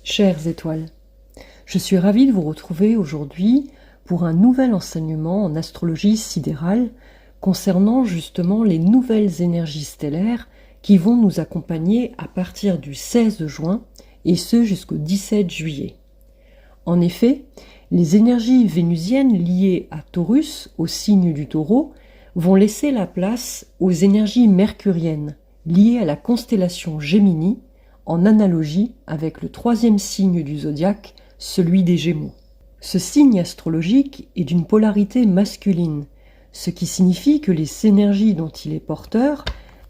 Chères étoiles, je suis ravie de vous retrouver aujourd'hui pour un nouvel enseignement en astrologie sidérale concernant justement les nouvelles énergies stellaires qui vont nous accompagner à partir du 16 juin et ce jusqu'au 17 juillet. En effet, les énergies vénusiennes liées à Taurus, au signe du Taureau, vont laisser la place aux énergies mercuriennes liées à la constellation Gémini, en analogie avec le troisième signe du zodiaque, celui des Gémeaux. Ce signe astrologique est d'une polarité masculine, ce qui signifie que les énergies dont il est porteur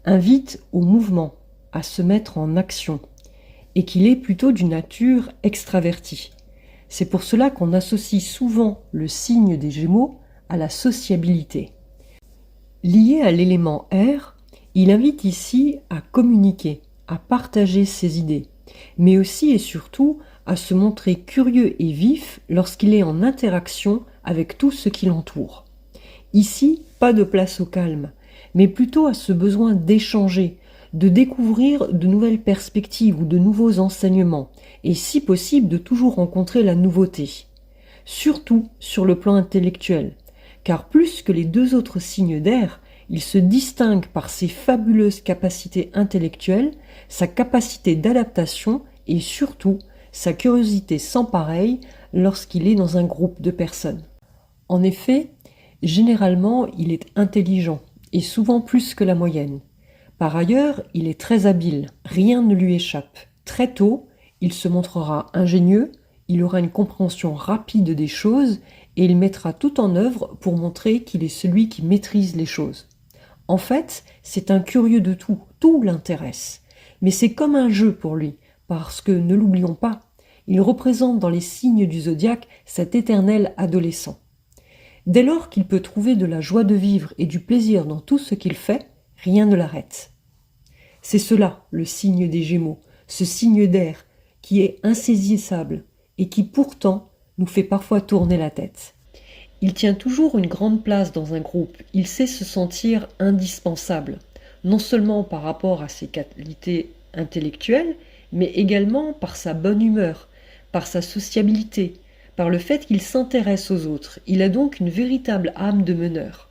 invitent au mouvement, à se mettre en action, et qu'il est plutôt d'une nature extravertie. C'est pour cela qu'on associe souvent le signe des Gémeaux à la sociabilité. Lié à l'élément air, il invite ici à communiquer, à partager ses idées, mais aussi et surtout à se montrer curieux et vif lorsqu'il est en interaction avec tout ce qui l'entoure. Ici, pas de place au calme, mais plutôt à ce besoin d'échanger, de découvrir de nouvelles perspectives ou de nouveaux enseignements, et si possible de toujours rencontrer la nouveauté. Surtout sur le plan intellectuel, car plus que les deux autres signes d'air, il se distingue par ses fabuleuses capacités intellectuelles, sa capacité d'adaptation et surtout sa curiosité sans pareille lorsqu'il est dans un groupe de personnes. En effet, généralement, il est intelligent et souvent plus que la moyenne. Par ailleurs, il est très habile, rien ne lui échappe. Très tôt, il se montrera ingénieux, il aura une compréhension rapide des choses et il mettra tout en œuvre pour montrer qu'il est celui qui maîtrise les choses. En fait, c'est un curieux de tout l'intéresse. Mais c'est comme un jeu pour lui, parce que, ne l'oublions pas, il représente dans les signes du zodiaque cet éternel adolescent. Dès lors qu'il peut trouver de la joie de vivre et du plaisir dans tout ce qu'il fait, rien ne l'arrête. C'est cela, le signe des Gémeaux, ce signe d'air qui est insaisissable et qui pourtant nous fait parfois tourner la tête. Il tient toujours une grande place dans un groupe, il sait se sentir indispensable, non seulement par rapport à ses qualités intellectuelles, mais également par sa bonne humeur, par sa sociabilité, par le fait qu'il s'intéresse aux autres. Il a donc une véritable âme de meneur.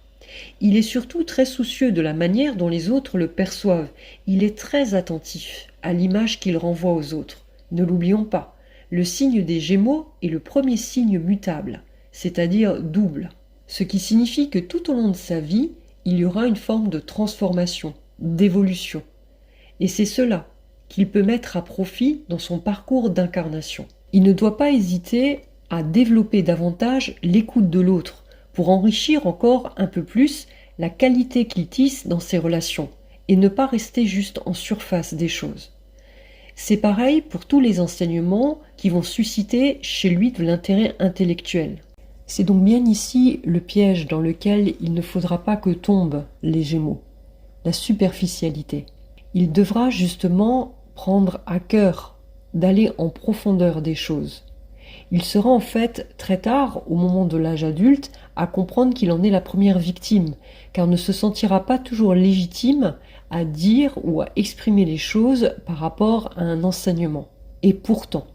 Il est surtout très soucieux de la manière dont les autres le perçoivent. Il est très attentif à l'image qu'il renvoie aux autres. Ne l'oublions pas, le signe des Gémeaux est le premier signe mutable, c'est-à-dire double, ce qui signifie que tout au long de sa vie, il y aura une forme de transformation, d'évolution. Et c'est cela qu'il peut mettre à profit dans son parcours d'incarnation. Il ne doit pas hésiter à développer davantage l'écoute de l'autre pour enrichir encore un peu plus la qualité qu'il tisse dans ses relations et ne pas rester juste en surface des choses. C'est pareil pour tous les enseignements qui vont susciter chez lui de l'intérêt intellectuel. C'est donc bien ici le piège dans lequel il ne faudra pas que tombent les Gémeaux, la superficialité. Il devra justement prendre à cœur d'aller en profondeur des choses. Il sera en fait très tard, au moment de l'âge adulte, à comprendre qu'il en est la première victime, car ne se sentira pas toujours légitime à dire ou à exprimer les choses par rapport à un enseignement. Et pourtant,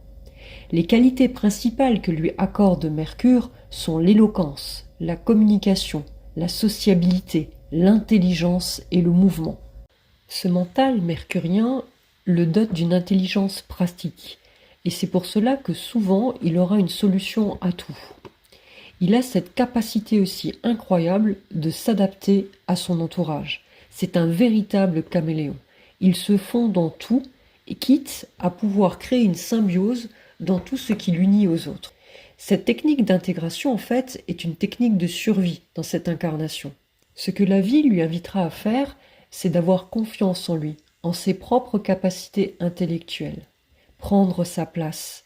les qualités principales que lui accorde Mercure sont l'éloquence, la communication, la sociabilité, l'intelligence et le mouvement. Ce mental mercurien le dote d'une intelligence pratique, et c'est pour cela que souvent il aura une solution à tout. Il a cette capacité aussi incroyable de s'adapter à son entourage. C'est un véritable caméléon. Il se fond dans tout, et quitte à pouvoir créer une symbiose dans tout ce qui l'unit aux autres. Cette technique d'intégration, en fait, est une technique de survie dans cette incarnation. Ce que la vie lui invitera à faire, c'est d'avoir confiance en lui, en ses propres capacités intellectuelles, prendre sa place,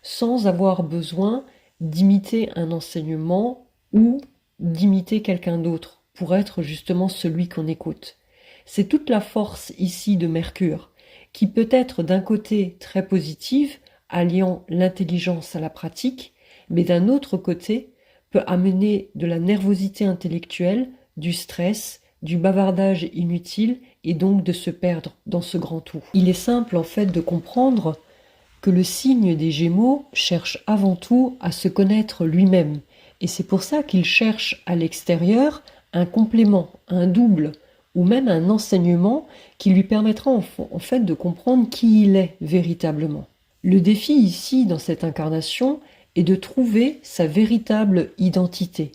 sans avoir besoin d'imiter un enseignement ou d'imiter quelqu'un d'autre pour être justement celui qu'on écoute. C'est toute la force ici de Mercure, qui peut être d'un côté très positive, alliant l'intelligence à la pratique, mais d'un autre côté peut amener de la nervosité intellectuelle, du stress, du bavardage inutile et donc de se perdre dans ce grand tout. Il est simple en fait de comprendre que le signe des Gémeaux cherche avant tout à se connaître lui-même, et c'est pour ça qu'il cherche à l'extérieur un complément, un double, ou même un enseignement qui lui permettra en fait de comprendre qui il est véritablement. Le défi ici, dans cette incarnation, est de trouver sa véritable identité,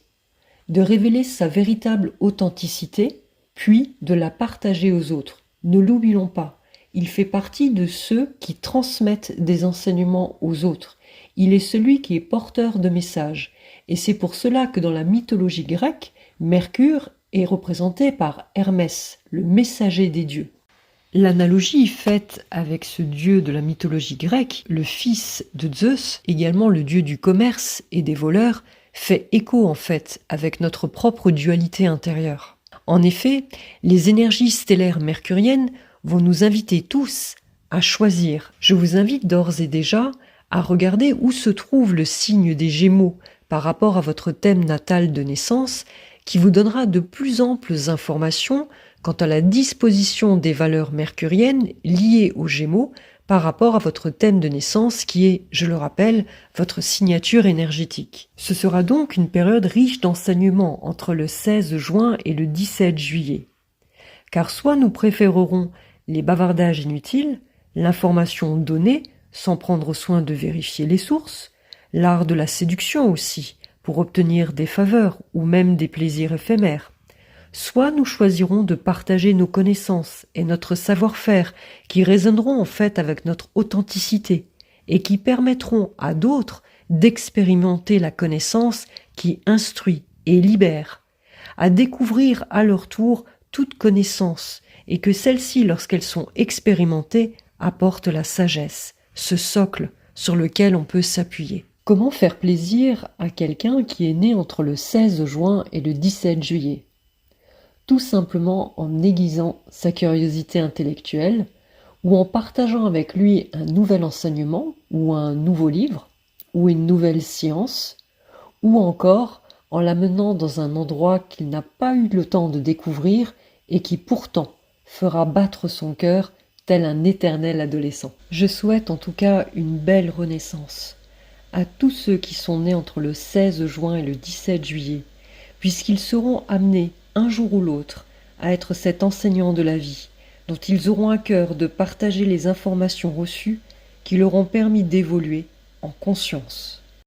de révéler sa véritable authenticité, puis de la partager aux autres. Ne l'oublions pas, il fait partie de ceux qui transmettent des enseignements aux autres. Il est celui qui est porteur de messages. Et c'est pour cela que dans la mythologie grecque, Mercure est représenté par Hermès, le messager des dieux. L'analogie faite avec ce dieu de la mythologie grecque, le fils de Zeus, également le dieu du commerce et des voleurs, fait écho en fait avec notre propre dualité intérieure. En effet, les énergies stellaires mercuriennes vont nous inviter tous à choisir. Je vous invite d'ores et déjà à regarder où se trouve le signe des Gémeaux par rapport à votre thème natal de naissance, qui vous donnera de plus amples informations quant à la disposition des valeurs mercuriennes liées aux Gémeaux par rapport à votre thème de naissance qui est, je le rappelle, votre signature énergétique. Ce sera donc une période riche d'enseignements entre le 16 juin et le 17 juillet. Car soit nous préférerons les bavardages inutiles, l'information donnée sans prendre soin de vérifier les sources, l'art de la séduction aussi, pour obtenir des faveurs ou même des plaisirs éphémères. Soit nous choisirons de partager nos connaissances et notre savoir-faire qui résonneront en fait avec notre authenticité et qui permettront à d'autres d'expérimenter la connaissance qui instruit et libère, à découvrir à leur tour toute connaissance et que celles-ci, lorsqu'elles sont expérimentées, apportent la sagesse, ce socle sur lequel on peut s'appuyer. Comment faire plaisir à quelqu'un qui est né entre le 16 juin et le 17 juillet ? Tout simplement en aiguisant sa curiosité intellectuelle ou en partageant avec lui un nouvel enseignement ou un nouveau livre ou une nouvelle science ou encore en l'amenant dans un endroit qu'il n'a pas eu le temps de découvrir et qui pourtant fera battre son cœur tel un éternel adolescent. Je souhaite en tout cas une belle renaissance à tous ceux qui sont nés entre le 16 juin et le 17 juillet, puisqu'ils seront amenés un jour ou l'autre à être cet enseignant de la vie, dont ils auront à cœur de partager les informations reçues qui leur ont permis d'évoluer en conscience.